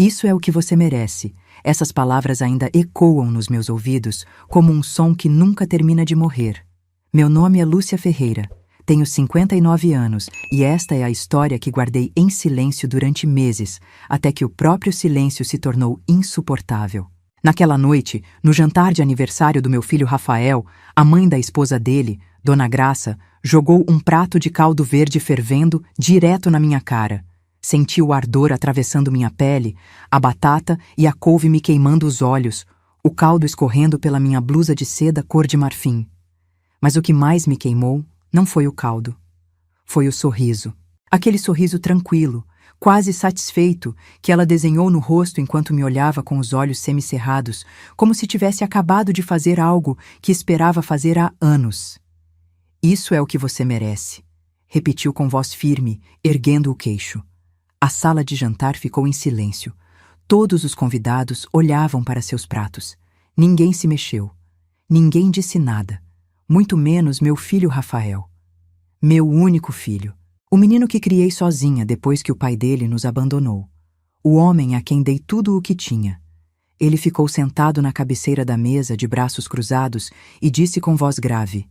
Isso é o que você merece. Essas palavras ainda ecoam nos meus ouvidos como um som que nunca termina de morrer. Meu nome é Lúcia Ferreira. Tenho 59 anos e esta é a história que guardei em silêncio durante meses, até que o próprio silêncio se tornou insuportável. Naquela noite, no jantar de aniversário do meu filho Rafael, a mãe da esposa dele, Dona Graça, jogou um prato de caldo verde fervendo direto na minha cara. Senti o ardor atravessando minha pele, a batata e a couve me queimando os olhos, o caldo escorrendo pela minha blusa de seda cor de marfim. Mas o que mais me queimou não foi o caldo. Foi o sorriso. Aquele sorriso tranquilo, quase satisfeito, que ela desenhou no rosto enquanto me olhava com os olhos semicerrados, como se tivesse acabado de fazer algo que esperava fazer há anos. Isso é o que você merece, repetiu com voz firme, erguendo o queixo. A sala de jantar ficou em silêncio. Todos os convidados olhavam para seus pratos. Ninguém se mexeu. Ninguém disse nada. Muito menos meu filho Rafael. Meu único filho. O menino que criei sozinha depois que o pai dele nos abandonou. O homem a quem dei tudo o que tinha. Ele ficou sentado na cabeceira da mesa, de braços cruzados, e disse com voz grave: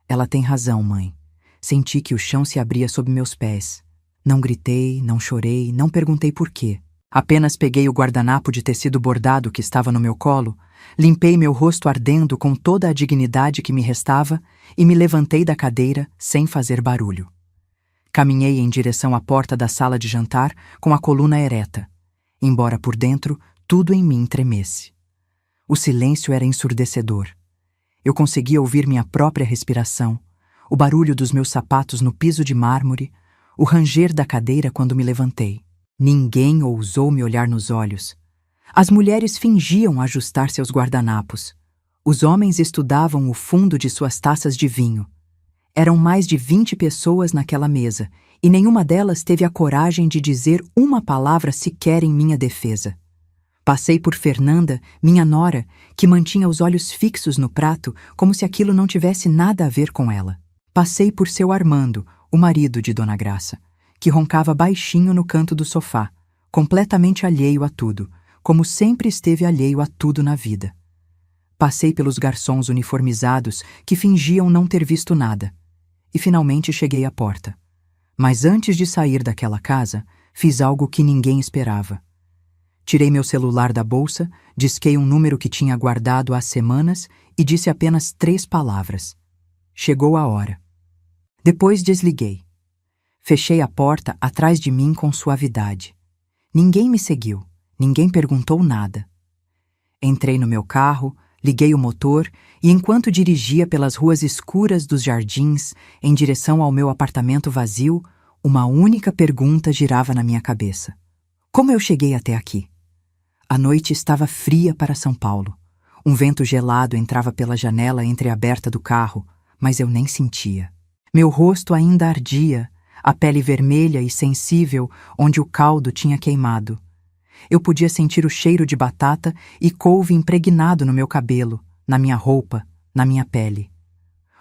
"Ela tem razão, mãe." Senti que o chão se abria sob meus pés. Não gritei, não chorei, não perguntei por quê. Apenas peguei o guardanapo de tecido bordado que estava no meu colo, limpei meu rosto ardendo com toda a dignidade que me restava e me levantei da cadeira sem fazer barulho. Caminhei em direção à porta da sala de jantar com a coluna ereta, embora por dentro tudo em mim tremesse. O silêncio era ensurdecedor. Eu conseguia ouvir minha própria respiração, o barulho dos meus sapatos no piso de mármore, o ranger da cadeira quando me levantei. Ninguém ousou me olhar nos olhos. As mulheres fingiam ajustar seus guardanapos. Os homens estudavam o fundo de suas taças de vinho. Eram mais de 20 pessoas naquela mesa, e nenhuma delas teve a coragem de dizer uma palavra sequer em minha defesa. Passei por Fernanda, minha nora, que mantinha os olhos fixos no prato como se aquilo não tivesse nada a ver com ela. Passei por seu Armando, o marido de Dona Graça, que roncava baixinho no canto do sofá, completamente alheio a tudo, como sempre esteve alheio a tudo na vida. Passei pelos garçons uniformizados que fingiam não ter visto nada, e finalmente cheguei à porta. Mas antes de sair daquela casa, fiz algo que ninguém esperava. Tirei meu celular da bolsa, disquei um número que tinha guardado há semanas e disse apenas 3 palavras. Chegou a hora. Depois desliguei. Fechei a porta atrás de mim com suavidade. Ninguém me seguiu, ninguém perguntou nada. Entrei no meu carro, liguei o motor e, enquanto dirigia pelas ruas escuras dos jardins em direção ao meu apartamento vazio, uma única pergunta girava na minha cabeça. Como eu cheguei até aqui? A noite estava fria para São Paulo. Um vento gelado entrava pela janela entreaberta do carro, mas eu nem sentia. Meu rosto ainda ardia, a pele vermelha e sensível onde o caldo tinha queimado. Eu podia sentir o cheiro de batata e couve impregnado no meu cabelo, na minha roupa, na minha pele.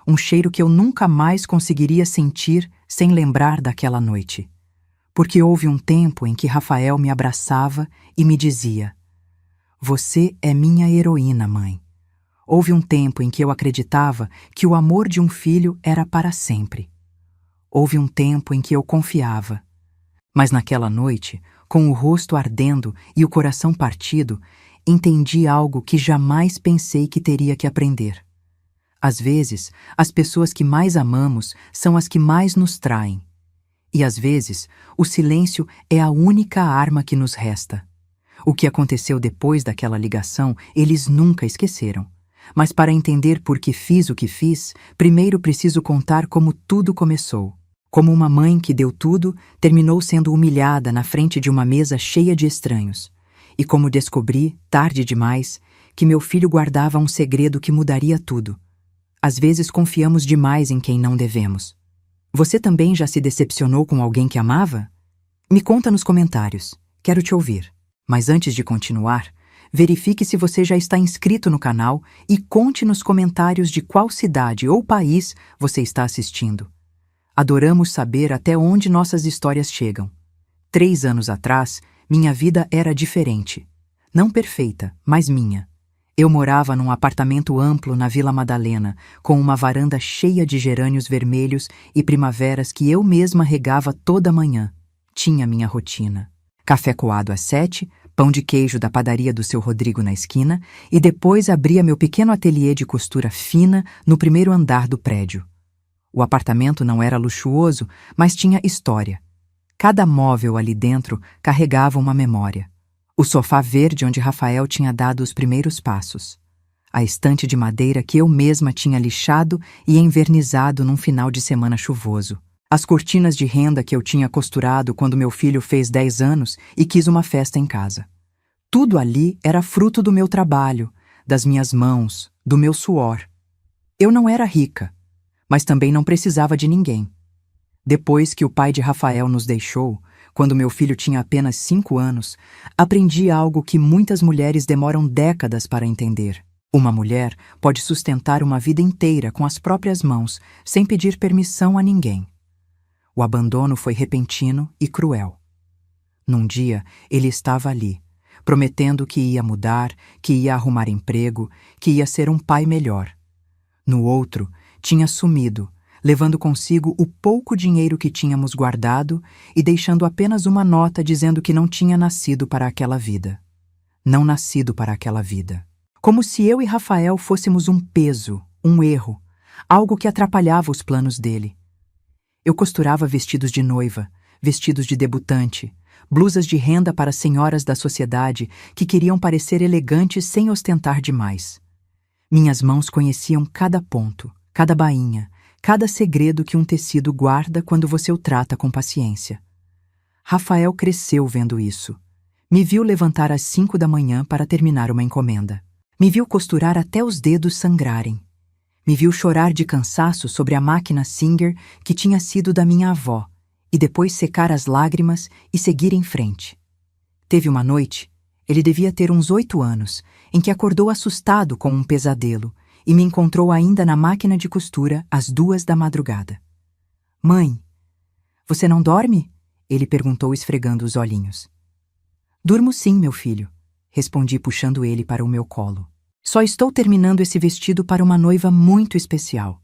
Um cheiro que eu nunca mais conseguiria sentir sem lembrar daquela noite. Porque houve um tempo em que Rafael me abraçava e me dizia: "Você é minha heroína, mãe." Houve um tempo em que eu acreditava que o amor de um filho era para sempre. Houve um tempo em que eu confiava. Mas naquela noite, com o rosto ardendo e o coração partido, entendi algo que jamais pensei que teria que aprender. Às vezes, as pessoas que mais amamos são as que mais nos traem. E às vezes, o silêncio é a única arma que nos resta. O que aconteceu depois daquela ligação, eles nunca esqueceram. Mas para entender por que fiz o que fiz, primeiro preciso contar como tudo começou. Como uma mãe que deu tudo, terminou sendo humilhada na frente de uma mesa cheia de estranhos. E como descobri, tarde demais, que meu filho guardava um segredo que mudaria tudo. Às vezes confiamos demais em quem não devemos. Você também já se decepcionou com alguém que amava? Me conta nos comentários. Quero te ouvir. Mas antes de continuar, verifique se você já está inscrito no canal e conte nos comentários de qual cidade ou país você está assistindo. Adoramos saber até onde nossas histórias chegam. 3 anos atrás, Minha vida era diferente. Não perfeita, mas minha. Eu morava num apartamento amplo na Vila Madalena, com uma varanda cheia de gerânios vermelhos e primaveras que eu mesma regava toda manhã. Tinha minha rotina. Café coado às 7, pão de queijo da padaria do seu Rodrigo na esquina e depois abria meu pequeno ateliê de costura fina no primeiro andar do prédio. O apartamento não era luxuoso, mas tinha história. Cada móvel ali dentro carregava uma memória. O sofá verde onde Rafael tinha dado os primeiros passos. A estante de madeira que eu mesma tinha lixado e envernizado num final de semana chuvoso. As cortinas de renda que eu tinha costurado quando meu filho fez 10 anos e quis uma festa em casa. Tudo ali era fruto do meu trabalho, das minhas mãos, do meu suor. Eu não era rica, mas também não precisava de ninguém. Depois que o pai de Rafael nos deixou, quando meu filho tinha apenas 5 anos, aprendi algo que muitas mulheres demoram décadas para entender. Uma mulher pode sustentar uma vida inteira com as próprias mãos, sem pedir permissão a ninguém. O abandono foi repentino e cruel. Num dia, ele estava ali, prometendo que ia mudar, que ia arrumar emprego, que ia ser um pai melhor. No outro, tinha sumido, levando consigo o pouco dinheiro que tínhamos guardado e deixando apenas uma nota dizendo que não tinha nascido para aquela vida. Não nascido para aquela vida. Como se eu e Rafael fôssemos um peso, um erro, algo que atrapalhava os planos dele. Eu costurava vestidos de noiva, vestidos de debutante, blusas de renda para senhoras da sociedade que queriam parecer elegantes sem ostentar demais. Minhas mãos conheciam cada ponto, cada bainha, cada segredo que um tecido guarda quando você o trata com paciência. Rafael cresceu vendo isso. Me viu levantar às 5 da manhã para terminar uma encomenda. Me viu costurar até os dedos sangrarem. Me viu chorar de cansaço sobre a máquina Singer que tinha sido da minha avó, e depois secar as lágrimas e seguir em frente. Teve uma noite, ele devia ter uns 8 anos, em que acordou assustado com um pesadelo, e me encontrou ainda na máquina de costura às 2 da madrugada. Mãe, você não dorme? Ele perguntou esfregando os olhinhos. Durmo sim, meu filho, respondi puxando ele para o meu colo. Só estou terminando esse vestido para uma noiva muito especial.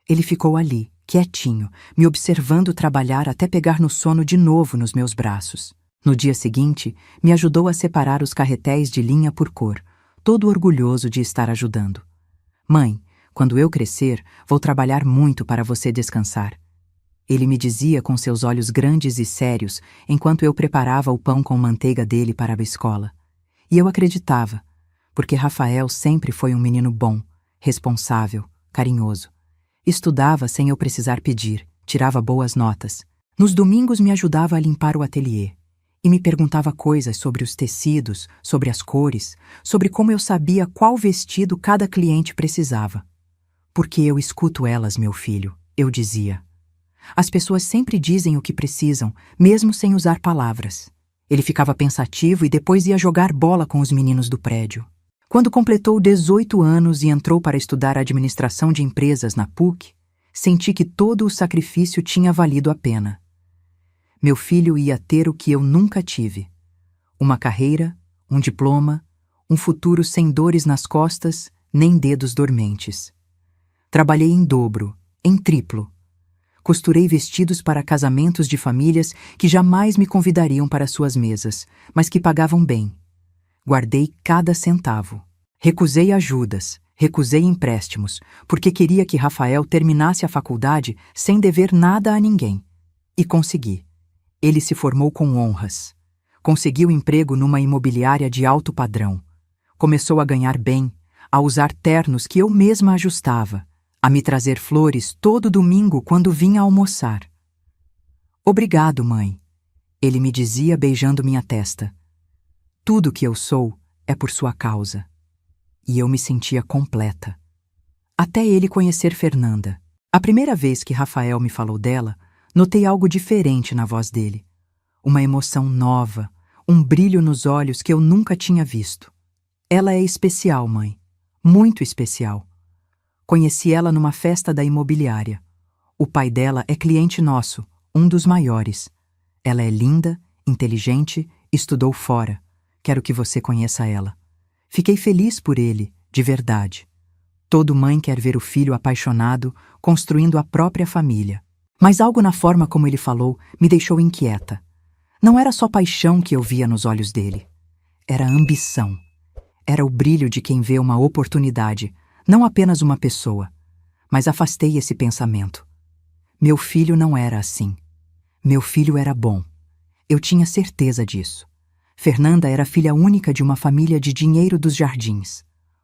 Ele ficou ali, quietinho, me observando trabalhar até pegar no sono de novo nos meus braços. No dia seguinte, me ajudou a separar os carretéis de linha por cor, todo orgulhoso de estar ajudando. Mãe, quando eu crescer, vou trabalhar muito para você descansar. Ele me dizia com seus olhos grandes e sérios, enquanto eu preparava o pão com manteiga dele para a escola. E eu acreditava, porque Rafael sempre foi um menino bom, responsável, carinhoso. Estudava sem eu precisar pedir, tirava boas notas. Nos domingos me ajudava a limpar o ateliê. E me perguntava coisas sobre os tecidos, sobre as cores, sobre como eu sabia qual vestido cada cliente precisava. Porque eu escuto elas, meu filho, eu dizia. As pessoas sempre dizem o que precisam, mesmo sem usar palavras. Ele ficava pensativo e depois ia jogar bola com os meninos do prédio. Quando completou 18 anos e entrou para estudar administração de empresas na PUC, senti que todo o sacrifício tinha valido a pena. Meu filho ia ter o que eu nunca tive. Uma carreira, um diploma, um futuro sem dores nas costas, nem dedos dormentes. Trabalhei em dobro, em triplo. Costurei vestidos para casamentos de famílias que jamais me convidariam para suas mesas, mas que pagavam bem. Guardei cada centavo. Recusei ajudas, recusei empréstimos, porque queria que Rafael terminasse a faculdade sem dever nada a ninguém. E consegui. Ele se formou com honras. Conseguiu emprego numa imobiliária de alto padrão. Começou a ganhar bem, a usar ternos que eu mesma ajustava, a me trazer flores todo domingo quando vinha almoçar. Obrigado, mãe, ele me dizia beijando minha testa. Tudo que eu sou é por sua causa. E eu me sentia completa. Até ele conhecer Fernanda. A primeira vez que Rafael me falou dela, notei algo diferente na voz dele. Uma emoção nova, um brilho nos olhos que eu nunca tinha visto. Ela é especial, mãe. Muito especial. Conheci ela numa festa da imobiliária. O pai dela é cliente nosso, um dos maiores. Ela é linda, inteligente estudou fora. Quero que você conheça ela. Fiquei feliz por ele, de verdade. Toda mãe quer ver o filho apaixonado, construindo a própria família. Mas algo na forma como ele falou me deixou inquieta. Não era só paixão que eu via nos olhos dele. Era ambição. Era o brilho de quem vê uma oportunidade, não apenas uma pessoa. Mas afastei esse pensamento. Meu filho não era assim. Meu filho era bom. Eu tinha certeza disso. Fernanda era filha única de uma família de dinheiro dos Jardins.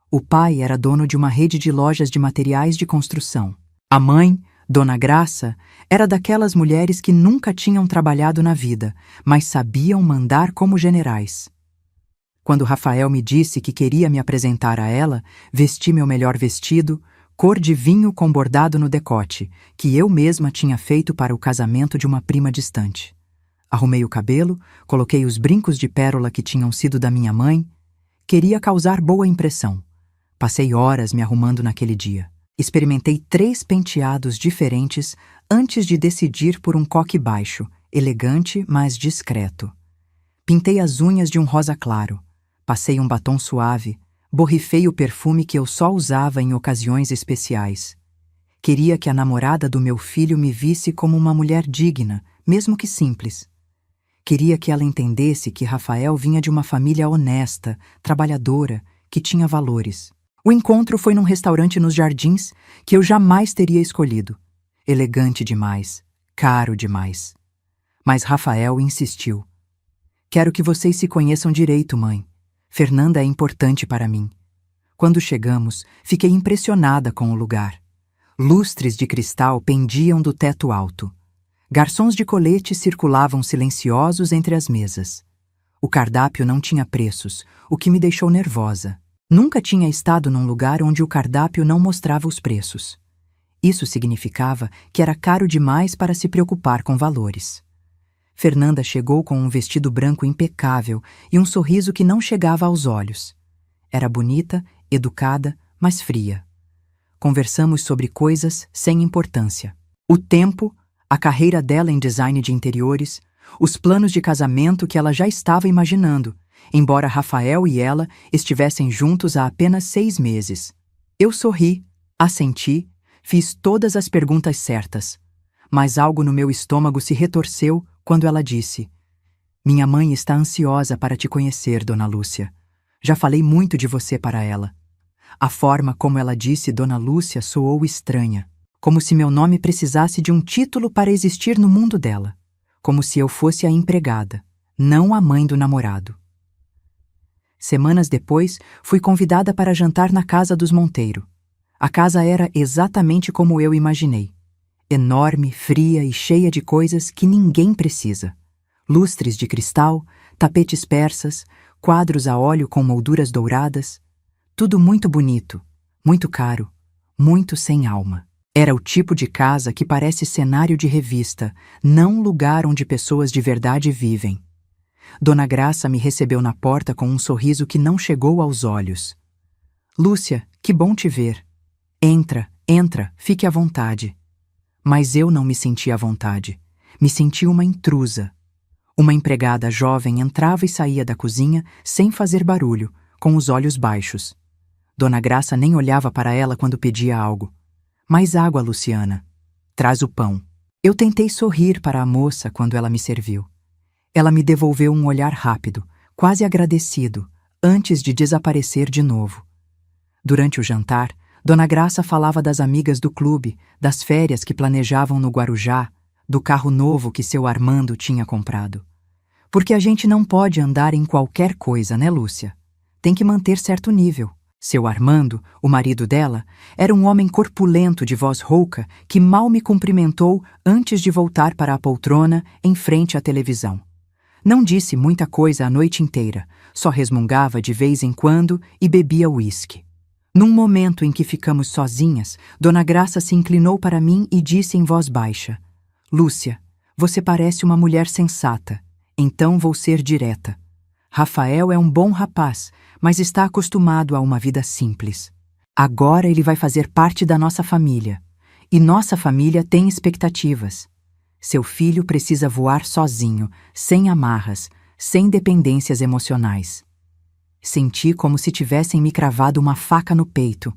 O pai era dono de uma rede de lojas de materiais de construção. A mãe, Dona Graça, era daquelas mulheres que nunca tinham trabalhado na vida, mas sabiam mandar como generais. Quando Rafael me disse que queria me apresentar a ela, vesti meu melhor vestido, cor de vinho com bordado no decote, que eu mesma tinha feito para o casamento de uma prima distante. Arrumei o cabelo, coloquei os brincos de pérola que tinham sido da minha mãe. Queria causar boa impressão. Passei horas me arrumando naquele dia. Experimentei 3 penteados diferentes antes de decidir por um coque baixo, elegante, mas discreto. Pintei as unhas de um rosa claro. Passei um batom suave. Borrifei o perfume que eu só usava em ocasiões especiais. Queria que a namorada do meu filho me visse como uma mulher digna, mesmo que simples. Queria que ela entendesse que Rafael vinha de uma família honesta, trabalhadora, que tinha valores. O encontro foi num restaurante nos Jardins que eu jamais teria escolhido. Elegante demais, caro demais. Mas Rafael insistiu. Quero que vocês se conheçam direito, mãe. Fernanda é importante para mim. Quando chegamos, fiquei impressionada com o lugar. Lustres de cristal pendiam do teto alto. Garçons de colete circulavam silenciosos entre as mesas. O cardápio não tinha preços, o que me deixou nervosa. Nunca tinha estado num lugar onde o cardápio não mostrava os preços. Isso significava que era caro demais para se preocupar com valores. Fernanda chegou com um vestido branco impecável e um sorriso que não chegava aos olhos. Era bonita, educada, mas fria. Conversamos sobre coisas sem importância. O tempo, a carreira dela em design de interiores, os planos de casamento que ela já estava imaginando, embora Rafael e ela estivessem juntos há apenas 6 meses. Eu sorri, assenti, fiz todas as perguntas certas, mas algo no meu estômago se retorceu quando ela disse: "Minha mãe está ansiosa para te conhecer, Dona Lúcia. Já falei muito de você para ela." A forma como ela disse Dona Lúcia soou estranha, como se meu nome precisasse de um título para existir no mundo dela, como se eu fosse a empregada, não a mãe do namorado. Semanas depois, fui convidada para jantar na casa dos Monteiro. A casa era exatamente como eu imaginei. Enorme, fria e cheia de coisas que ninguém precisa. Lustres de cristal, tapetes persas, quadros a óleo com molduras douradas. Tudo muito bonito, muito caro, muito sem alma. Era o tipo de casa que parece cenário de revista, não lugar onde pessoas de verdade vivem. Dona Graça me recebeu na porta com um sorriso que não chegou aos olhos. "Lúcia, que bom te ver. Entra, entra, fique à vontade." Mas eu não me senti à vontade. Me senti uma intrusa. Uma empregada jovem entrava e saía da cozinha sem fazer barulho, com os olhos baixos. Dona Graça nem olhava para ela quando pedia algo. "Mais água, Luciana. Traz o pão." Eu tentei sorrir para a moça quando ela me serviu. Ela me devolveu um olhar rápido, quase agradecido, antes de desaparecer de novo. Durante o jantar, Dona Graça falava das amigas do clube, das férias que planejavam no Guarujá, do carro novo que seu Armando tinha comprado. Porque a gente não pode andar em qualquer coisa, né, Lúcia? Tem que manter certo nível. Seu Armando, o marido dela, era um homem corpulento de voz rouca que mal me cumprimentou antes de voltar para a poltrona em frente à televisão. Não disse muita coisa a noite inteira, só resmungava de vez em quando e bebia uísque. Num momento em que ficamos sozinhas, Dona Graça se inclinou para mim e disse em voz baixa: "Lúcia, você parece uma mulher sensata, então vou ser direta. Rafael é um bom rapaz, mas está acostumado a uma vida simples. Agora ele vai fazer parte da nossa família, e nossa família tem expectativas. Seu filho precisa voar sozinho, sem amarras, sem dependências emocionais. Senti como se tivessem me cravado uma faca no peito.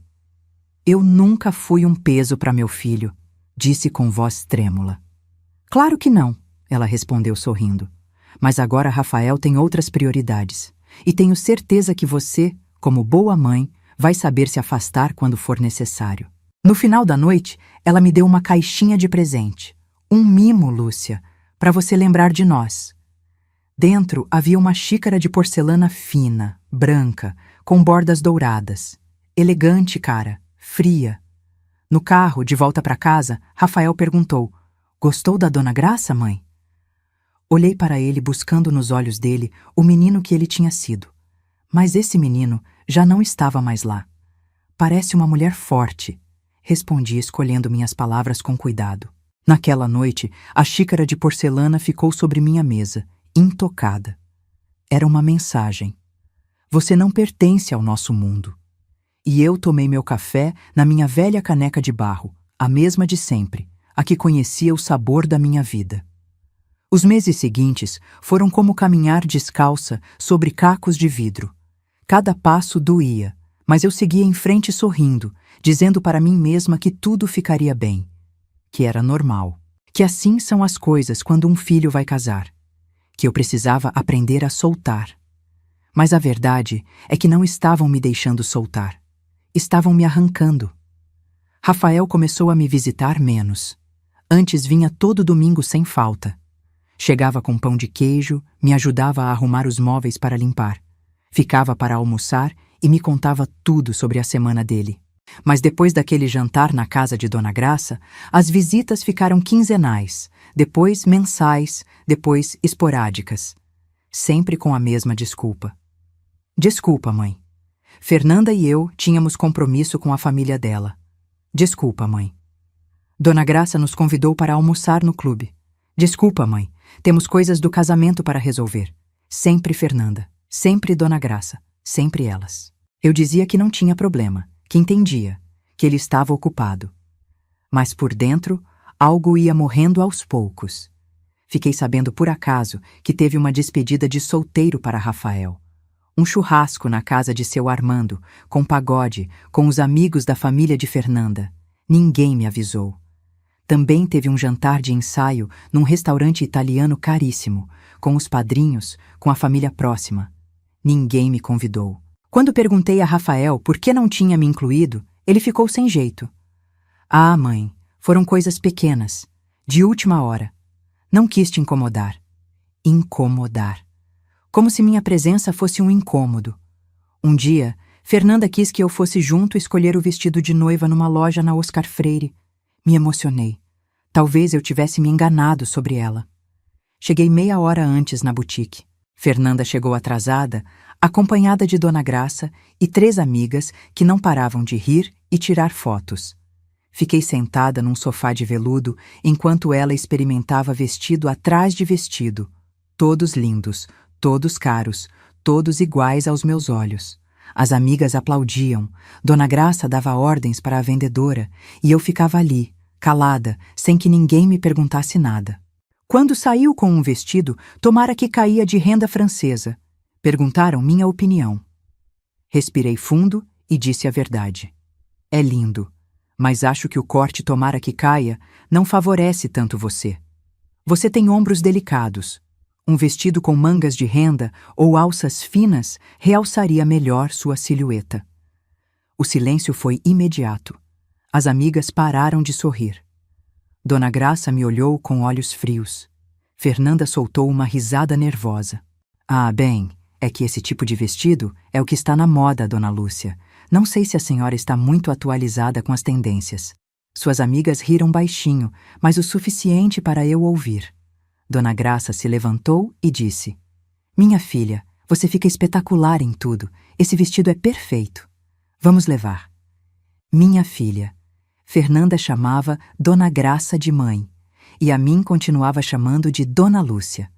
Eu nunca fui um peso para meu filho, disse com voz trêmula. Claro que não, ela respondeu sorrindo. Mas agora Rafael tem outras prioridades. E tenho certeza que você, como boa mãe, vai saber se afastar quando for necessário. No final da noite, ela me deu uma caixinha de presente. Um mimo, Lúcia, para você lembrar de nós. Dentro havia uma xícara de porcelana fina, branca, com bordas douradas. Elegante, cara, fria. No carro, de volta para casa, Rafael perguntou: Gostou da Dona Graça, mãe? Olhei para ele buscando nos olhos dele o menino que ele tinha sido. Mas esse menino já não estava mais lá. Parece uma mulher forte, respondi escolhendo minhas palavras com cuidado. Naquela noite, a xícara de porcelana ficou sobre minha mesa, intocada. Era uma mensagem. Você não pertence ao nosso mundo. E eu tomei meu café na minha velha caneca de barro, a mesma de sempre, a que conhecia o sabor da minha vida. Os meses seguintes foram como caminhar descalça sobre cacos de vidro. Cada passo doía, mas eu seguia em frente sorrindo, dizendo para mim mesma que tudo ficaria bem, que era normal, que assim são as coisas quando um filho vai casar, que eu precisava aprender a soltar. Mas a verdade é que não estavam me deixando soltar. Estavam me arrancando. Rafael começou a me visitar menos. Antes vinha todo domingo sem falta. Chegava com pão de queijo, me ajudava a arrumar os móveis para limpar. Ficava para almoçar e me contava tudo sobre a semana dele. Mas depois daquele jantar na casa de Dona Graça, as visitas ficaram quinzenais, depois mensais, depois esporádicas. Sempre com a mesma desculpa. Desculpa, mãe. Fernanda e eu tínhamos compromisso com a família dela. Desculpa, mãe. Dona Graça nos convidou para almoçar no clube. Desculpa, mãe. Temos coisas do casamento para resolver. Sempre Fernanda. Sempre Dona Graça. Sempre elas. Eu dizia que não tinha problema, que entendia, que ele estava ocupado. Mas por dentro, algo ia morrendo aos poucos. Fiquei sabendo por acaso que teve uma despedida de solteiro para Rafael. Um churrasco na casa de seu Armando, com pagode, com os amigos da família de Fernanda. Ninguém me avisou. Também teve um jantar de ensaio num restaurante italiano caríssimo, com os padrinhos, com a família próxima. Ninguém me convidou. Quando perguntei a Rafael por que não tinha me incluído, ele ficou sem jeito. Ah, mãe, foram coisas pequenas, de última hora. Não quis te incomodar. Incomodar. Como se minha presença fosse um incômodo. Um dia, Fernanda quis que eu fosse junto escolher o vestido de noiva numa loja na Oscar Freire. Me emocionei. Talvez eu tivesse me enganado sobre ela. Cheguei meia hora antes na boutique. Fernanda chegou atrasada, acompanhada de Dona Graça e 3 amigas que não paravam de rir e tirar fotos. Fiquei sentada num sofá de veludo enquanto ela experimentava vestido atrás de vestido. Todos lindos, todos caros, todos iguais aos meus olhos. As amigas aplaudiam, Dona Graça dava ordens para a vendedora e eu ficava ali, calada, sem que ninguém me perguntasse nada. Quando saiu com um vestido, tomara que caía de renda francesa. Perguntaram minha opinião. Respirei fundo e disse a verdade. É lindo, mas acho que o corte tomara que caia não favorece tanto você. Você tem ombros delicados. Um vestido com mangas de renda ou alças finas realçaria melhor sua silhueta. O silêncio foi imediato. As amigas pararam de sorrir. Dona Graça me olhou com olhos frios. Fernanda soltou uma risada nervosa. Ah, bem, é que esse tipo de vestido é o que está na moda, Dona Lúcia. Não sei se a senhora está muito atualizada com as tendências. Suas amigas riram baixinho, mas o suficiente para eu ouvir. Dona Graça se levantou e disse: Minha filha, você fica espetacular em tudo. Esse vestido é perfeito. Vamos levar. Minha filha. Fernanda chamava Dona Graça de mãe, e a mim continuava chamando de Dona Lúcia.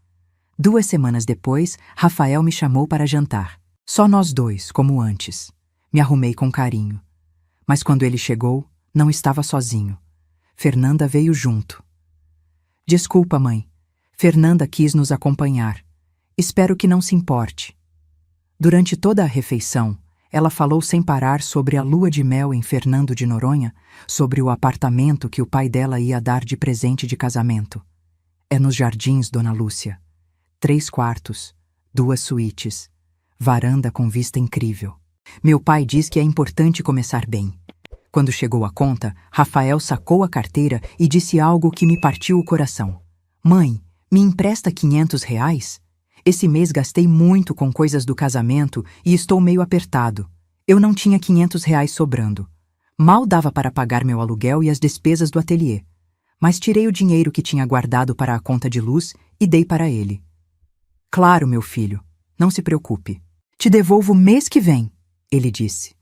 2 semanas depois, Rafael me chamou para jantar. Só nós dois, como antes. Me arrumei com carinho. Mas quando ele chegou, não estava sozinho. Fernanda veio junto. Desculpa, mãe. Fernanda quis nos acompanhar. Espero que não se importe. Durante toda a refeição, ela falou sem parar sobre a lua de mel em Fernando de Noronha, sobre o apartamento que o pai dela ia dar de presente de casamento. É nos Jardins, Dona Lúcia. 3 quartos, 2 suítes, varanda com vista incrível. Meu pai diz que é importante começar bem. Quando chegou a conta, Rafael sacou a carteira e disse algo que me partiu o coração. Mãe, me empresta R$ 500? Esse mês gastei muito com coisas do casamento e estou meio apertado. Eu não tinha R$ 500 sobrando. Mal dava para pagar meu aluguel e as despesas do ateliê. Mas tirei o dinheiro que tinha guardado para a conta de luz e dei para ele. Claro, meu filho, não se preocupe. Te devolvo mês que vem, ele disse.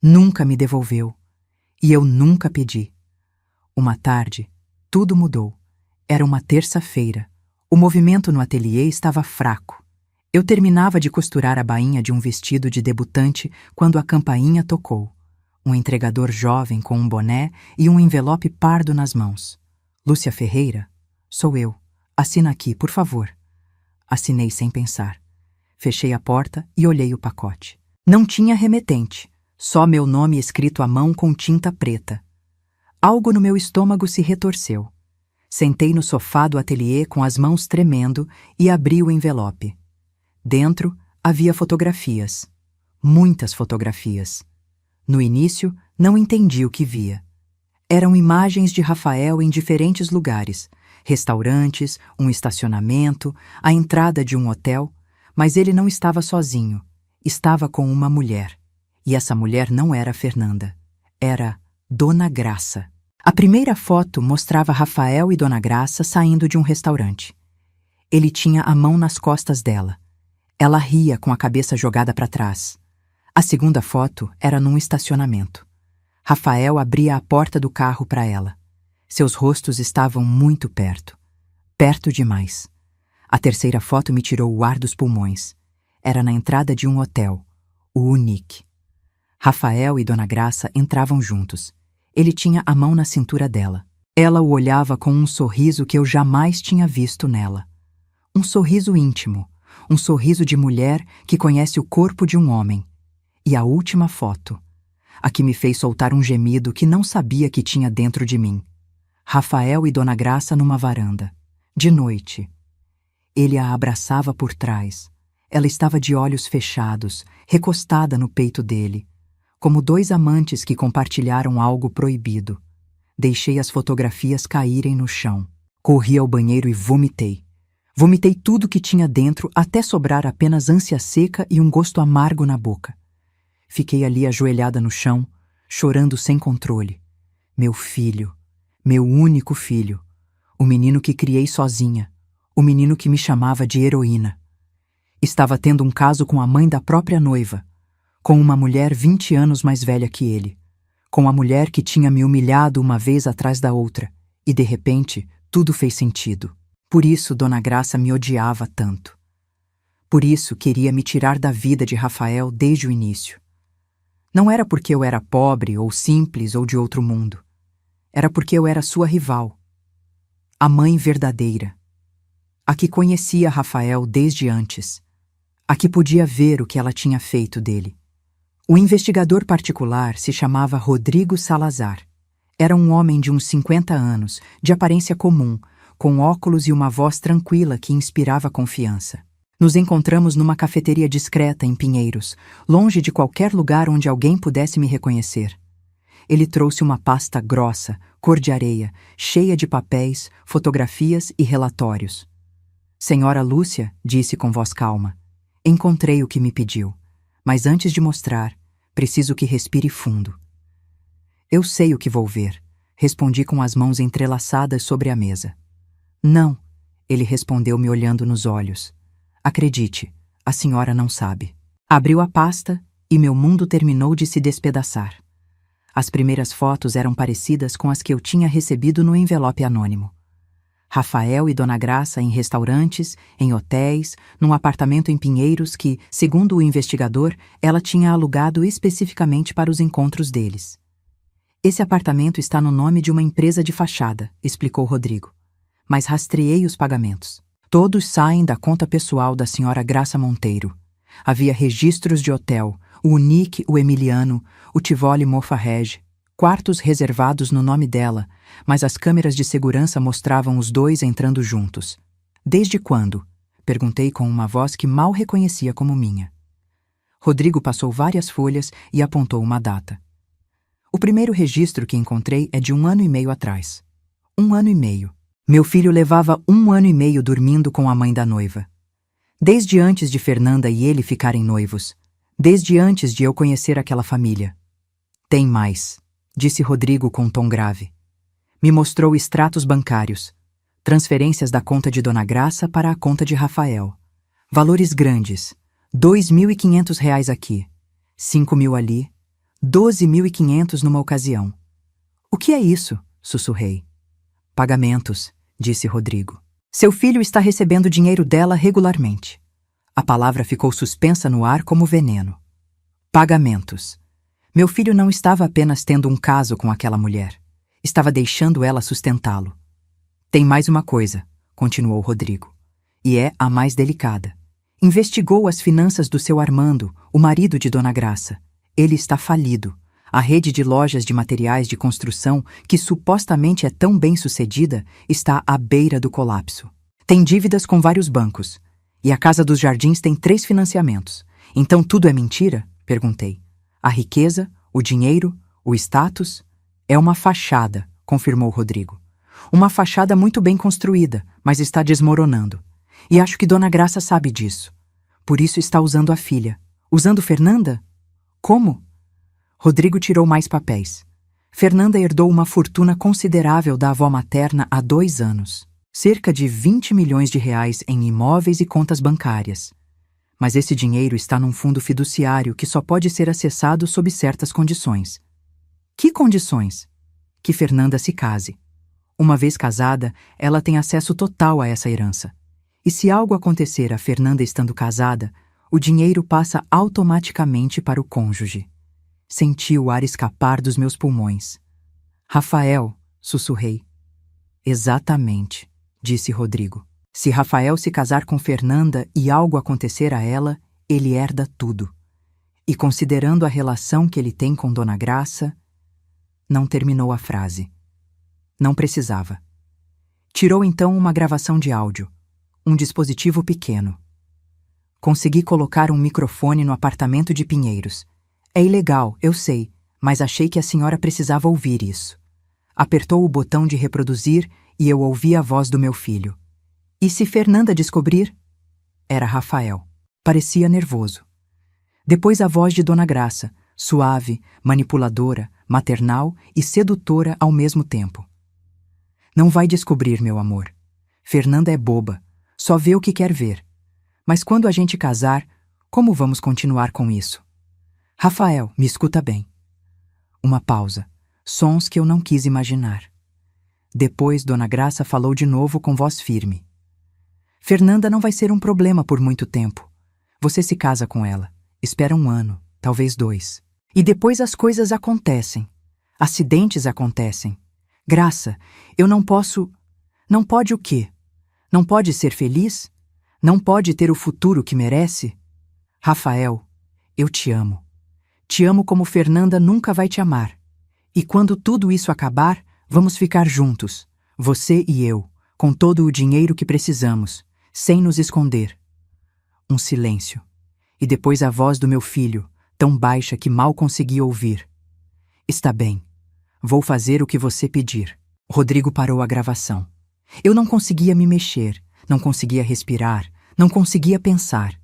Nunca me devolveu. E eu nunca pedi. Uma tarde, tudo mudou. Era uma terça-feira. O movimento no ateliê estava fraco. Eu terminava de costurar a bainha de um vestido de debutante quando a campainha tocou. Um entregador jovem com um boné e um envelope pardo nas mãos. Lúcia Ferreira? Sou eu. Assina aqui, por favor. Assinei sem pensar. Fechei a porta e olhei o pacote. Não tinha remetente, só meu nome escrito à mão com tinta preta. Algo no meu estômago se retorceu. Sentei no sofá do ateliê com as mãos tremendo e abri o envelope. Dentro havia fotografias. Muitas fotografias. No início, não entendi o que via. Eram imagens de Rafael em diferentes lugares, restaurantes, um estacionamento, a entrada de um hotel, mas ele não estava sozinho, estava com uma mulher. E essa mulher não era Fernanda, era Dona Graça. A primeira foto mostrava Rafael e Dona Graça saindo de um restaurante. Ele tinha a mão nas costas dela. Ela ria com a cabeça jogada para trás. A segunda foto era num estacionamento. Rafael abria a porta do carro para ela. Seus rostos estavam muito perto. Perto demais. A terceira foto me tirou o ar dos pulmões. Era na entrada de um hotel, o Unique. Rafael e Dona Graça entravam juntos. Ele tinha a mão na cintura dela. Ela o olhava com um sorriso que eu jamais tinha visto nela. Um sorriso íntimo, um sorriso de mulher que conhece o corpo de um homem. E a última foto, a que me fez soltar um gemido que não sabia que tinha dentro de mim. Rafael e Dona Graça numa varanda. De noite. Ele a abraçava por trás. Ela estava de olhos fechados, recostada no peito dele, como 2 amantes que compartilharam algo proibido. Deixei as fotografias caírem no chão. Corri ao banheiro e vomitei. Vomitei tudo que tinha dentro até sobrar apenas ânsia seca e um gosto amargo na boca. Fiquei ali ajoelhada no chão, chorando sem controle. Meu filho, meu único filho, o menino que criei sozinha, o menino que me chamava de heroína. Estava tendo um caso com a mãe da própria noiva, com uma mulher 20 anos mais velha que ele, com a mulher que tinha me humilhado uma vez atrás da outra, e de repente tudo fez sentido. Por isso Dona Graça me odiava tanto. Por isso queria me tirar da vida de Rafael desde o início. Não era porque eu era pobre ou simples ou de outro mundo. Era porque eu era sua rival. A mãe verdadeira. A que conhecia Rafael desde antes. A que podia ver o que ela tinha feito dele. O investigador particular se chamava Rodrigo Salazar. Era um homem de uns 50 anos, de aparência comum, com óculos e uma voz tranquila que inspirava confiança. Nos encontramos numa cafeteria discreta em Pinheiros, longe de qualquer lugar onde alguém pudesse me reconhecer. Ele trouxe uma pasta grossa, cor de areia, cheia de papéis, fotografias e relatórios. Senhora Lúcia, disse com voz calma, encontrei o que me pediu, mas antes de mostrar, preciso que respire fundo. Eu sei o que vou ver, respondi com as mãos entrelaçadas sobre a mesa. Não, ele respondeu me olhando nos olhos. Acredite, a senhora não sabe. Abriu a pasta e meu mundo terminou de se despedaçar. As primeiras fotos eram parecidas com as que eu tinha recebido no envelope anônimo. Rafael e Dona Graça em restaurantes, em hotéis, num apartamento em Pinheiros que, segundo o investigador, ela tinha alugado especificamente para os encontros deles. Esse apartamento está no nome de uma empresa de fachada, explicou Rodrigo. Mas rastreei os pagamentos. Todos saem da conta pessoal da senhora Graça Monteiro. Havia registros de hotel, o Unique, o Emiliano, o Tivoli Mofarrege, quartos reservados no nome dela, mas as câmeras de segurança mostravam os dois entrando juntos. Desde quando? Perguntei com uma voz que mal reconhecia como minha. Rodrigo passou várias folhas e apontou uma data. O primeiro registro que encontrei é de 1 ano e meio atrás. 1 ano e meio. Meu filho levava 1 ano e meio dormindo com a mãe da noiva. Desde antes de Fernanda e ele ficarem noivos. Desde antes de eu conhecer aquela família. Tem mais, disse Rodrigo com um tom grave. Me mostrou extratos bancários. Transferências da conta de Dona Graça para a conta de Rafael. Valores grandes. R$ 2.500 aqui. 5.000 ali. 12.500 numa ocasião. O que é isso? Sussurrei. Pagamentos, disse Rodrigo. Seu filho está recebendo dinheiro dela regularmente. A palavra ficou suspensa no ar como veneno. Pagamentos. Meu filho não estava apenas tendo um caso com aquela mulher. Estava deixando ela sustentá-lo. Tem mais uma coisa, continuou Rodrigo, e é a mais delicada. Investigou as finanças do seu Armando, o marido de Dona Graça. Ele está falido. A rede de lojas de materiais de construção, que supostamente é tão bem sucedida, está à beira do colapso. Tem dívidas com vários bancos. E a Casa dos Jardins tem 3 financiamentos. Então tudo é mentira? Perguntei. A riqueza, o dinheiro, o status? É uma fachada, confirmou Rodrigo. Uma fachada muito bem construída, mas está desmoronando. E acho que Dona Graça sabe disso. Por isso está usando a filha. Usando Fernanda? Como? Rodrigo tirou mais papéis. Fernanda herdou uma fortuna considerável da avó materna há 2 anos. Cerca de 20 milhões de reais em imóveis e contas bancárias. Mas esse dinheiro está num fundo fiduciário que só pode ser acessado sob certas condições. Que condições? Que Fernanda se case. Uma vez casada, ela tem acesso total a essa herança. E se algo acontecer a Fernanda estando casada, o dinheiro passa automaticamente para o cônjuge. Senti o ar escapar dos meus pulmões. Rafael, sussurrei. Exatamente, disse Rodrigo. Se Rafael se casar com Fernanda e algo acontecer a ela, ele herda tudo. E considerando a relação que ele tem com Dona Graça... Não terminou a frase. Não precisava. Tirou então uma gravação de áudio, um dispositivo pequeno. Consegui colocar um microfone no apartamento de Pinheiros. É ilegal, eu sei, mas achei que a senhora precisava ouvir isso. Apertou o botão de reproduzir e eu ouvi a voz do meu filho. E se Fernanda descobrir? Era Rafael. Parecia nervoso. Depois a voz de Dona Graça, suave, manipuladora, maternal e sedutora ao mesmo tempo. Não vai descobrir, meu amor. Fernanda é boba, só vê o que quer ver. Mas quando a gente casar, como vamos continuar com isso? Rafael, me escuta bem. Uma pausa, sons que eu não quis imaginar. Depois Dona Graça falou de novo com voz firme. Fernanda não vai ser um problema por muito tempo. Você se casa com ela, espera 1 ano, talvez 2. E depois as coisas acontecem. Acidentes acontecem. Graça, eu não posso... Não pode o quê? Não pode ser feliz? Não pode ter o futuro que merece? Rafael, eu te amo. Te amo como Fernanda nunca vai te amar. E quando tudo isso acabar, vamos ficar juntos, você e eu, com todo o dinheiro que precisamos, sem nos esconder. Um silêncio. E depois a voz do meu filho, tão baixa que mal consegui ouvir. Está bem. Vou fazer o que você pedir. Rodrigo parou a gravação. Eu não conseguia me mexer, não conseguia respirar, não conseguia pensar.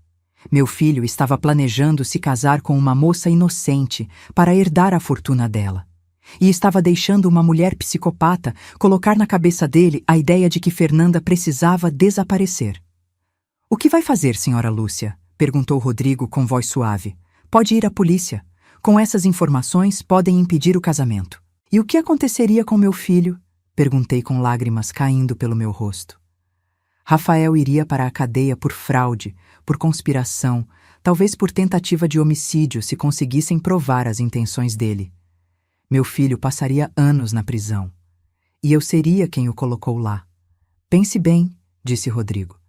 Meu filho estava planejando se casar com uma moça inocente para herdar a fortuna dela. E estava deixando uma mulher psicopata colocar na cabeça dele a ideia de que Fernanda precisava desaparecer. O que vai fazer, senhora Lúcia? Perguntou Rodrigo com voz suave. Pode ir à polícia. Com essas informações, podem impedir o casamento. E o que aconteceria com meu filho? Perguntei com lágrimas caindo pelo meu rosto. Rafael iria para a cadeia por fraude, por conspiração, talvez por tentativa de homicídio se conseguissem provar as intenções dele. Meu filho passaria anos na prisão. E eu seria quem o colocou lá. Pense bem, disse Rodrigo.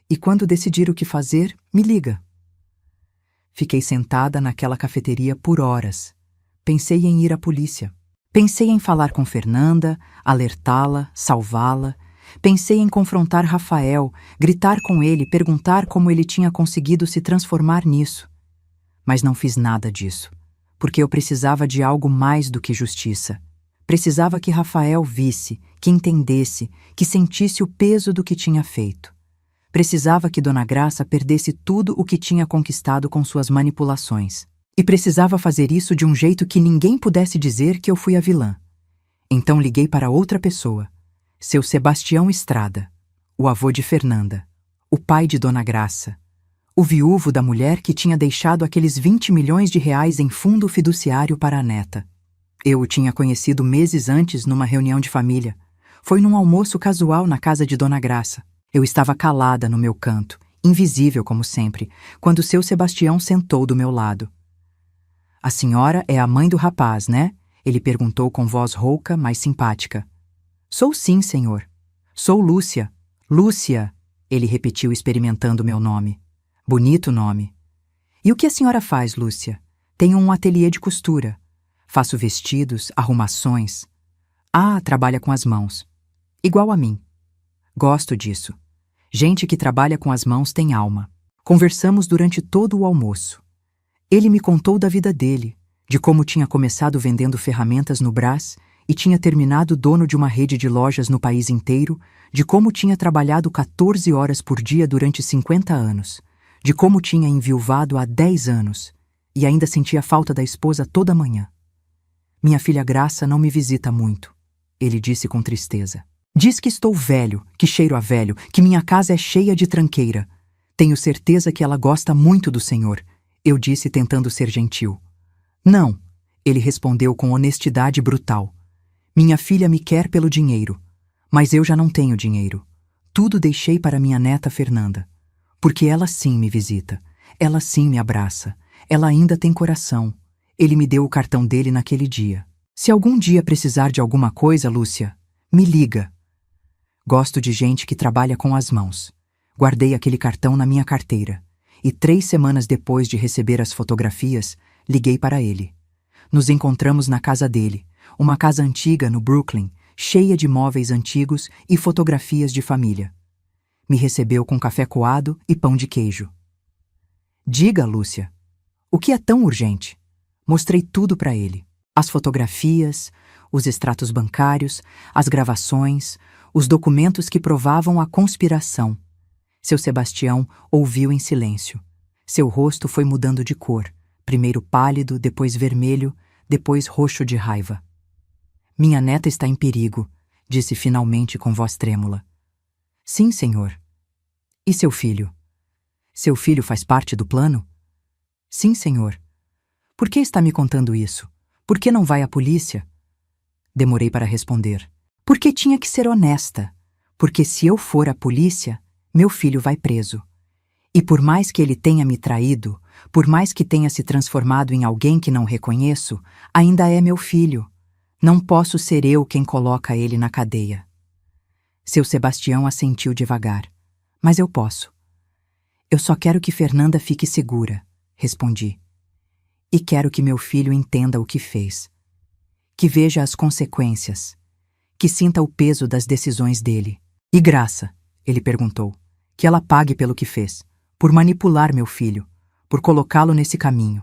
E quando decidir o que fazer, me liga. Fiquei sentada naquela cafeteria por horas. Pensei em ir à polícia. Pensei em falar com Fernanda, alertá-la, salvá-la. Pensei em confrontar Rafael, gritar com ele, perguntar como ele tinha conseguido se transformar nisso. Mas não fiz nada disso, porque eu precisava de algo mais do que justiça. Precisava que Rafael visse, que entendesse, que sentisse o peso do que tinha feito. Precisava que Dona Graça perdesse tudo o que tinha conquistado com suas manipulações. E precisava fazer isso de um jeito que ninguém pudesse dizer que eu fui a vilã. Então liguei para outra pessoa, seu Sebastião Estrada, o avô de Fernanda, o pai de Dona Graça, o viúvo da mulher que tinha deixado aqueles 20 milhões de reais em fundo fiduciário para a neta. Eu o tinha conhecido meses antes numa reunião de família. Foi num almoço casual na casa de Dona Graça. Eu estava calada no meu canto, invisível como sempre, quando seu Sebastião sentou do meu lado. A senhora é a mãe do rapaz, né? Ele perguntou com voz rouca, mas simpática. Sou sim, senhor. Sou Lúcia. Lúcia, ele repetiu experimentando meu nome. Bonito nome. E o que a senhora faz, Lúcia? Tenho um ateliê de costura. Faço vestidos, arrumações. Ah, trabalha com as mãos. Igual a mim. Gosto disso. Gente que trabalha com as mãos tem alma. Conversamos durante todo o almoço. Ele me contou da vida dele, de como tinha começado vendendo ferramentas no Brás e tinha terminado dono de uma rede de lojas no país inteiro, de como tinha trabalhado 14 horas por dia durante 50 anos, de como tinha enviuvado há 10 anos e ainda sentia falta da esposa toda manhã. Minha filha Graça não me visita muito, ele disse com tristeza. Diz que estou velho, que cheiro a velho, que minha casa é cheia de tranqueira. Tenho certeza que ela gosta muito do senhor, eu disse tentando ser gentil. Não, ele respondeu com honestidade brutal. Minha filha me quer pelo dinheiro, mas eu já não tenho dinheiro. Tudo deixei para minha neta Fernanda, porque ela sim me visita, ela sim me abraça, ela ainda tem coração. Ele me deu o cartão dele naquele dia. Se algum dia precisar de alguma coisa, Lúcia, me liga. Gosto de gente que trabalha com as mãos. Guardei aquele cartão na minha carteira. E 3 semanas depois de receber as fotografias, liguei para ele. Nos encontramos na casa dele, uma casa antiga no Brooklyn, cheia de móveis antigos e fotografias de família. Me recebeu com café coado e pão de queijo. Diga, Lúcia, o que é tão urgente? Mostrei tudo para ele. As fotografias, os extratos bancários, as gravações, os documentos que provavam a conspiração. Seu Sebastião ouviu em silêncio. Seu rosto foi mudando de cor, primeiro pálido, depois vermelho, depois roxo de raiva. Minha neta está em perigo, disse finalmente com voz trêmula. Sim, senhor. E seu filho? Seu filho faz parte do plano? Sim, senhor. Por que está me contando isso? Por que não vai à polícia? Demorei para responder. Porque tinha que ser honesta. Porque se eu for à polícia, meu filho vai preso. E por mais que ele tenha me traído, por mais que tenha se transformado em alguém que não reconheço, ainda é meu filho. Não posso ser eu quem coloca ele na cadeia. Seu Sebastião assentiu devagar. Mas eu posso. Eu só quero que Fernanda fique segura, respondi. E quero que meu filho entenda o que fez. Que veja as consequências. Que sinta o peso das decisões dele. E Graça, ele perguntou, que ela pague pelo que fez, por manipular meu filho, por colocá-lo nesse caminho,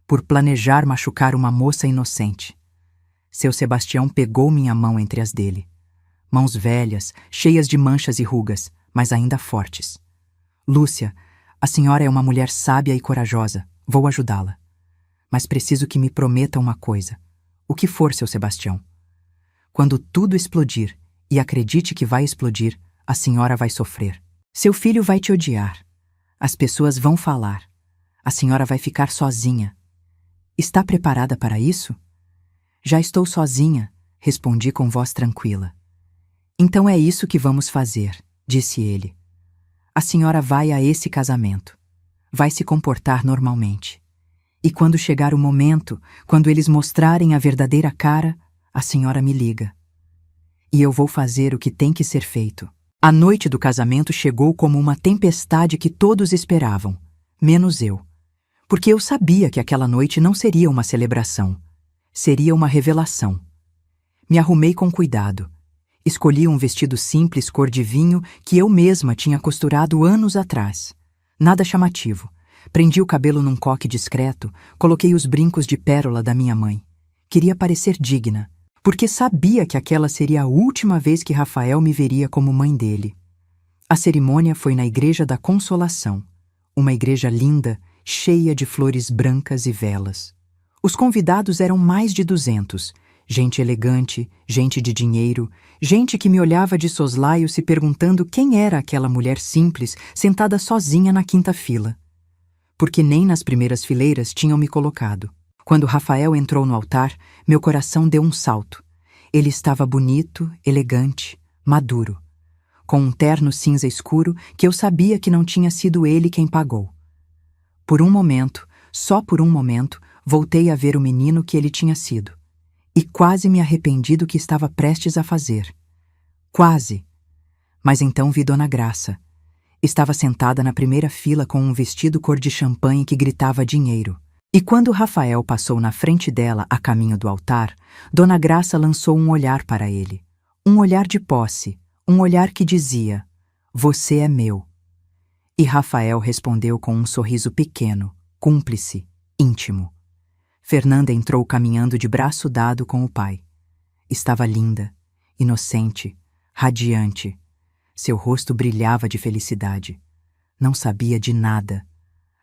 por planejar machucar uma moça inocente. Seu Sebastião pegou minha mão entre as dele. Mãos velhas, cheias de manchas e rugas, mas ainda fortes. Lúcia, a senhora é uma mulher sábia e corajosa, vou ajudá-la. Mas preciso que me prometa uma coisa. O que for, seu Sebastião. Quando tudo explodir, e acredite que vai explodir, a senhora vai sofrer. Seu filho vai te odiar. As pessoas vão falar. A senhora vai ficar sozinha. Está preparada para isso? Já estou sozinha, respondi com voz tranquila. Então é isso que vamos fazer, disse ele. A senhora vai a esse casamento. Vai se comportar normalmente. E quando chegar o momento, quando eles mostrarem a verdadeira cara, a senhora me liga. E eu vou fazer o que tem que ser feito. A noite do casamento chegou como uma tempestade que todos esperavam, menos eu. Porque eu sabia que aquela noite não seria uma celebração, seria uma revelação. Me arrumei com cuidado. Escolhi um vestido simples cor de vinho que eu mesma tinha costurado anos atrás. Nada chamativo. Prendi o cabelo num coque discreto, coloquei os brincos de pérola da minha mãe. Queria parecer digna, porque sabia que aquela seria a última vez que Rafael me veria como mãe dele. A cerimônia foi na Igreja da Consolação, uma igreja linda, cheia de flores brancas e velas. Os convidados eram mais de 200, gente elegante, gente de dinheiro, gente que me olhava de soslaio se perguntando quem era aquela mulher simples sentada sozinha na quinta fila. Porque nem nas primeiras fileiras tinham me colocado. Quando Rafael entrou no altar, meu coração deu um salto. Ele estava bonito, elegante, maduro, com um terno cinza escuro que eu sabia que não tinha sido ele quem pagou. Por um momento, só por um momento, voltei a ver o menino que ele tinha sido. E quase me arrependi do que estava prestes a fazer. Quase. Mas então vi Dona Graça. Estava sentada na primeira fila com um vestido cor de champanhe que gritava dinheiro. E quando Rafael passou na frente dela a caminho do altar, Dona Graça lançou um olhar para ele. Um olhar de posse, um olhar que dizia: "Você é meu." E Rafael respondeu com um sorriso pequeno, cúmplice, íntimo. Fernanda entrou caminhando de braço dado com o pai. Estava linda, inocente, radiante. Seu rosto brilhava de felicidade. Não sabia de nada.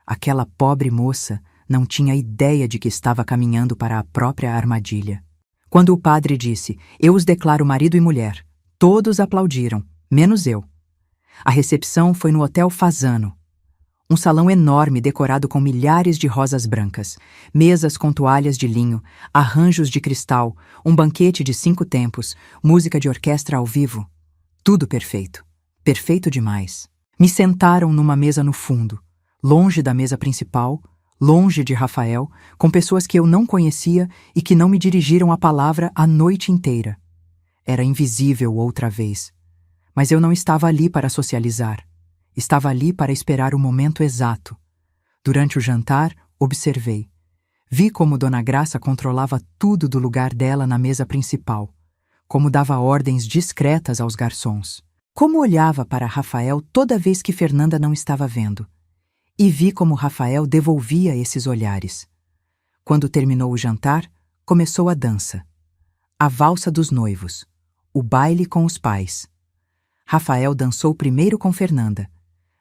Aquela pobre moça não tinha ideia de que estava caminhando para a própria armadilha. Quando o padre disse: "Eu os declaro marido e mulher", todos aplaudiram, menos eu. A recepção foi no Hotel Fasano. Um salão enorme decorado com milhares de rosas brancas, mesas com toalhas de linho, arranjos de cristal, um banquete de 5 tempos, música de orquestra ao vivo. Tudo perfeito. Perfeito demais. Me sentaram numa mesa no fundo, longe da mesa principal, longe de Rafael, com pessoas que eu não conhecia e que não me dirigiram a palavra a noite inteira. Era invisível outra vez. Mas eu não estava ali para socializar. Estava ali para esperar o momento exato. Durante o jantar, observei. Vi como Dona Graça controlava tudo do lugar dela na mesa principal, como dava ordens discretas aos garçons, como olhava para Rafael toda vez que Fernanda não estava vendo. E vi como Rafael devolvia esses olhares. Quando terminou o jantar, começou a dança. A valsa dos noivos. O baile com os pais. Rafael dançou primeiro com Fernanda.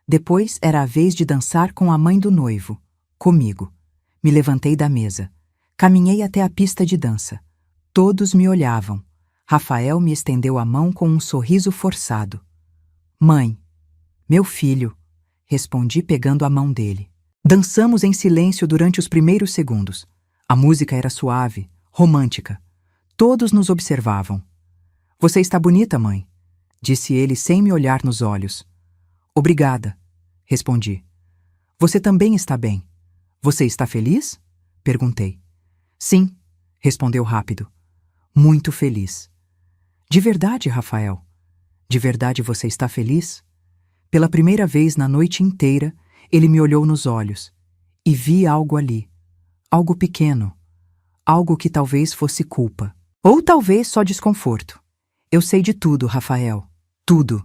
Depois era a vez de dançar com a mãe do noivo, comigo. Me levantei da mesa. Caminhei até a pista de dança. Todos me olhavam. Rafael me estendeu a mão com um sorriso forçado. "Mãe." "Meu filho." Respondi pegando a mão dele. Dançamos em silêncio durante os primeiros segundos. A música era suave, romântica. Todos nos observavam. "Você está bonita, mãe," disse ele sem me olhar nos olhos. "Obrigada," respondi. "Você também está bem. Você está feliz?" perguntei. "Sim," respondeu rápido. "Muito feliz." "De verdade, Rafael? De verdade você está feliz?" Pela primeira vez na noite inteira, ele me olhou nos olhos. E vi algo ali. Algo pequeno. Algo que talvez fosse culpa. Ou talvez só desconforto. "Eu sei de tudo, Rafael. Tudo."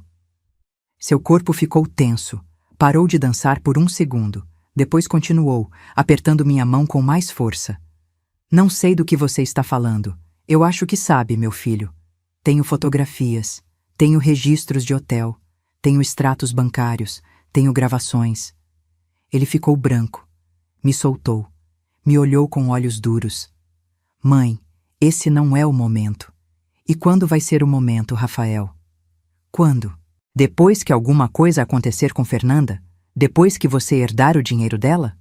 Seu corpo ficou tenso. Parou de dançar por um segundo. Depois continuou, apertando minha mão com mais força. "Não sei do que você está falando. Eu acho que sabe, meu filho. Tenho fotografias. Tenho registros de hotel. Tenho extratos bancários. Tenho gravações." Ele ficou branco. Me soltou. Me olhou com olhos duros. "Mãe, esse não é o momento." "E quando vai ser o momento, Rafael?" "Quando? Depois que alguma coisa acontecer com Fernanda? Depois que você herdar o dinheiro dela?"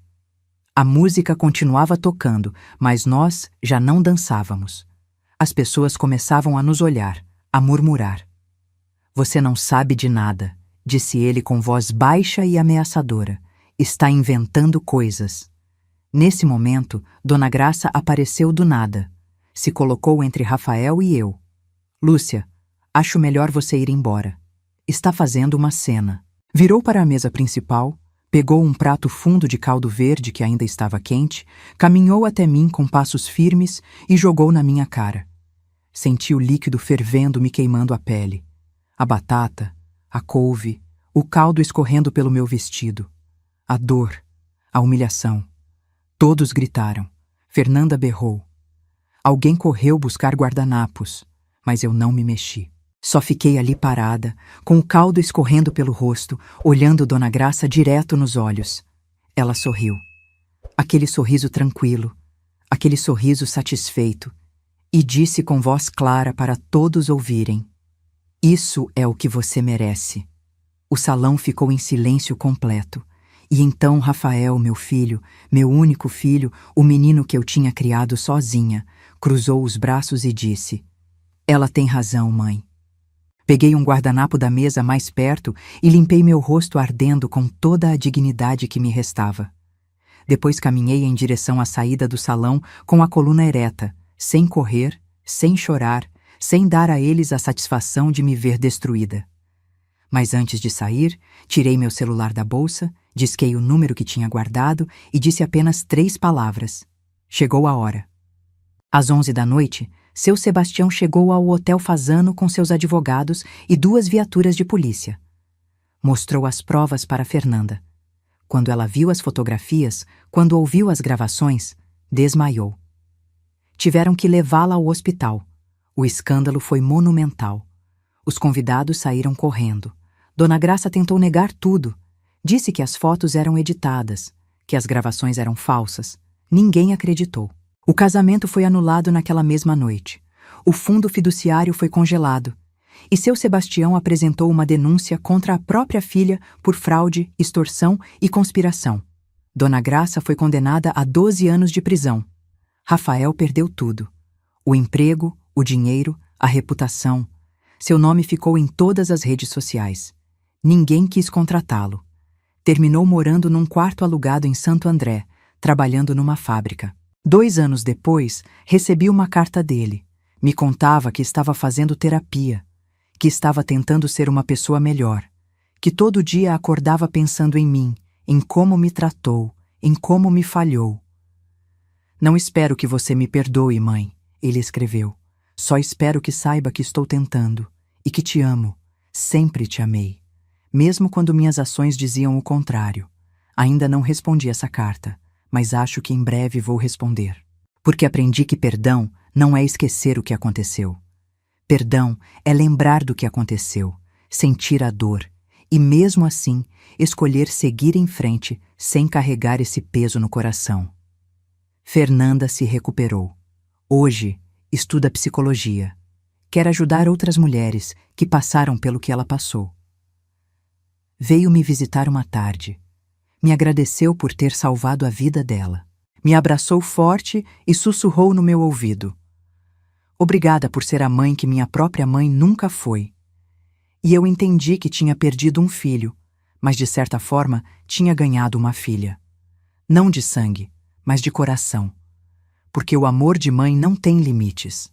A música continuava tocando, mas nós já não dançávamos. As pessoas começavam a nos olhar, a murmurar. "Você não sabe de nada," disse ele com voz baixa e ameaçadora. "Está inventando coisas." Nesse momento, Dona Graça apareceu do nada. Se colocou entre Rafael e eu. "Lúcia, acho melhor você ir embora." está fazendo uma cena. Virou para a mesa principal, pegou um prato fundo de caldo verde que ainda estava quente, caminhou até mim com passos firmes e jogou na minha cara. Senti o líquido fervendo me queimando a pele. A batata, a couve, o caldo escorrendo pelo meu vestido. A dor, a humilhação. Todos gritaram. Fernanda berrou. Alguém correu buscar guardanapos, mas eu não me mexi. Só fiquei ali parada, com o caldo escorrendo pelo rosto, olhando Dona Graça direto nos olhos. Ela sorriu. Aquele sorriso tranquilo, aquele sorriso satisfeito, e disse com voz clara para todos ouvirem: "Isso é o que você merece." O salão ficou em silêncio completo. E então Rafael, meu filho, meu único filho, o menino que eu tinha criado sozinha, cruzou os braços e disse: "Ela tem razão, mãe." Peguei um guardanapo da mesa mais perto e limpei meu rosto ardendo com toda a dignidade que me restava. Depois caminhei em direção à saída do salão com a coluna ereta, sem correr, sem chorar, sem dar a eles a satisfação de me ver destruída. Mas antes de sair, tirei meu celular da bolsa, disquei o número que tinha guardado e disse apenas 3 palavras. Chegou a hora. Às 11 da noite, seu Sebastião chegou ao Hotel Fasano com seus advogados e 2 viaturas de polícia. Mostrou as provas para Fernanda. Quando ela viu as fotografias, quando ouviu as gravações, desmaiou. Tiveram que levá-la ao hospital. O escândalo foi monumental. Os convidados saíram correndo. Dona Graça tentou negar tudo. Disse que as fotos eram editadas, que as gravações eram falsas. Ninguém acreditou. O casamento foi anulado naquela mesma noite. O fundo fiduciário foi congelado. E seu Sebastião apresentou uma denúncia contra a própria filha por fraude, extorsão e conspiração. Dona Graça foi condenada a 12 anos de prisão. Rafael perdeu tudo. O emprego, o dinheiro, a reputação. Seu nome ficou em todas as redes sociais. Ninguém quis contratá-lo. Terminou morando num quarto alugado em Santo André, trabalhando numa fábrica. 2 anos depois, recebi uma carta dele. Me contava que estava fazendo terapia, que estava tentando ser uma pessoa melhor, que todo dia acordava pensando em mim, em como me tratou, em como me falhou. "Não espero que você me perdoe, mãe", ele escreveu. "Só espero que saiba que estou tentando e que te amo. Sempre te amei. Mesmo quando minhas ações diziam o contrário. Ainda não respondi essa carta, mas acho que em breve vou responder. Porque aprendi que perdão não é esquecer o que aconteceu. Perdão é lembrar do que aconteceu, sentir a dor e, mesmo assim, escolher seguir em frente sem carregar esse peso no coração." Fernanda se recuperou. Hoje, estuda psicologia. Quer ajudar outras mulheres que passaram pelo que ela passou. Veio me visitar uma tarde. Me agradeceu por ter salvado a vida dela. Me abraçou forte e sussurrou no meu ouvido: "Obrigada por ser a mãe que minha própria mãe nunca foi." E eu entendi que tinha perdido um filho, mas de certa forma tinha ganhado uma filha. Não de sangue, mas de coração. Porque o amor de mãe não tem limites,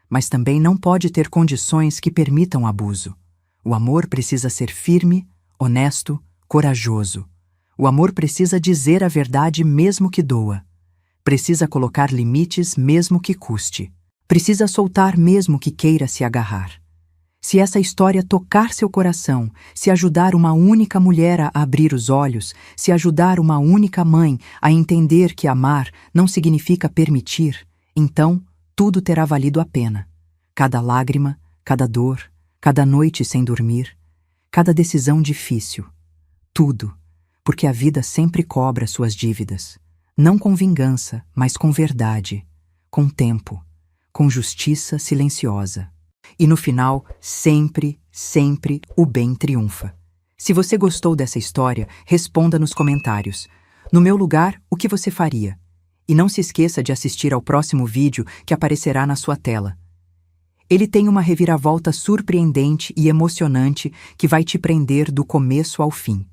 mas também não pode ter condições que permitam abuso. O amor precisa ser firme, honesto, corajoso. O amor precisa dizer a verdade mesmo que doa. Precisa colocar limites mesmo que custe. Precisa soltar mesmo que queira se agarrar. Se essa história tocar seu coração, se ajudar uma única mulher a abrir os olhos, se ajudar uma única mãe a entender que amar não significa permitir, então tudo terá valido a pena. Cada lágrima, cada dor, cada noite sem dormir, cada decisão difícil. Tudo, porque a vida sempre cobra suas dívidas. Não com vingança, mas com verdade, com tempo, com justiça silenciosa. E no final, sempre, sempre, o bem triunfa. Se você gostou dessa história, responda nos comentários. No meu lugar, o que você faria? E não se esqueça de assistir ao próximo vídeo que aparecerá na sua tela. Ele tem uma reviravolta surpreendente e emocionante que vai te prender do começo ao fim.